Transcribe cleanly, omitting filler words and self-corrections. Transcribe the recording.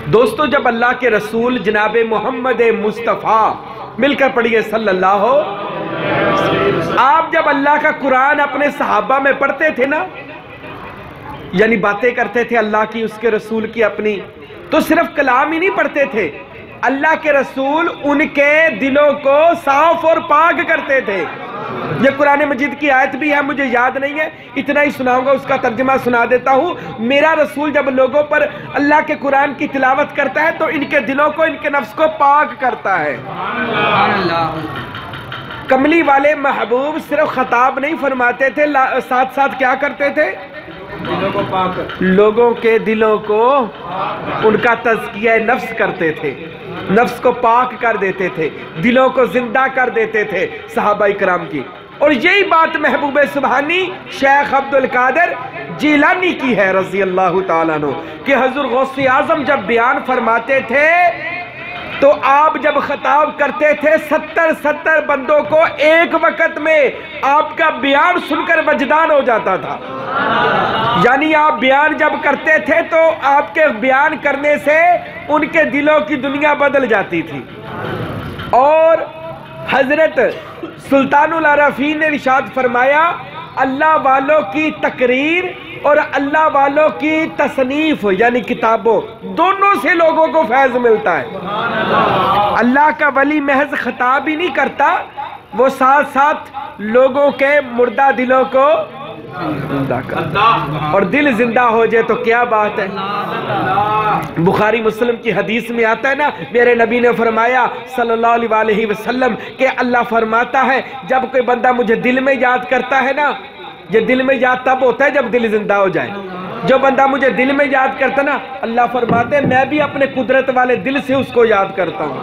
دوستو جب اللہ کے رسول جناب محمد مصطفیٰ مل کر پڑھیے صلی اللہ ہو، آپ جب اللہ کا قرآن اپنے صحابہ میں پڑھتے تھے نا، یعنی باتیں کرتے تھے اللہ کی، اس کے رسول کی اپنی، تو صرف کلام ہی نہیں پڑھتے تھے، اللہ کے رسول ان کے دلوں کو صاف اور پاک کرتے تھے۔ یہ قرآن مجید کی آیت بھی ہے، مجھے یاد نہیں ہے، اتنا ہی سناؤں گا، اس کا ترجمہ سنا دیتا ہوں۔ میرا رسول جب لوگوں پر اللہ کے قرآن کی تلاوت کرتا ہے تو ان کے دلوں کو، ان کے نفس کو پاک کرتا ہے۔ کملی والے محبوب صرف خطاب نہیں فرماتے تھے، ساتھ ساتھ کیا کرتے تھے؟ لوگوں کے دلوں کو ان کا تزکیہ نفس کرتے تھے، نفس کو پاک کر دیتے تھے، دلوں کو زندہ کر دیتے تھے صحابہ کرام کی۔ اور یہی بات محبوب سبحانی شیخ عبدالقادر جیلانی کی ہے رضی اللہ تعالیٰ عنہ، کہ حضور غوث اعظم جب بیان فرماتے تھے تو آپ جب خطاب کرتے تھے 70 بندوں کو ایک وقت میں آپ کا بیان سن کر وجدان ہو جاتا تھا۔ یعنی آپ بیان جب کرتے تھے تو آپ کے بیان کرنے سے ان کے دلوں کی دنیا بدل جاتی تھی۔ اور حضرت سلطان العارفین نے ارشاد فرمایا، اللہ والوں کی تقریر اور اللہ والوں کی تصنیف یعنی کتابوں، دونوں سے لوگوں کو فیض ملتا ہے۔ اللہ کا ولی محض خطاب ہی نہیں کرتا، وہ ساتھ ساتھ لوگوں کے مردہ دلوں کو زندہ کرتا، اور دل زندہ ہو جائے تو کیا بات ہے۔ بخاری مسلم کی حدیث میں آتا ہے نا، میرے نبی نے فرمایا صلی اللہ علیہ وسلم کہ اللہ فرماتا ہے جب کوئی بندہ مجھے دل میں یاد کرتا ہے نا، یہ دل میں یاد تب ہوتا ہے جب دل زندہ ہو جائے۔ جو بندہ مجھے دل میں یاد کرتا نا، اللہ فرماتے ہیں میں بھی اپنے قدرت والے دل سے اس کو یاد کرتا ہوں۔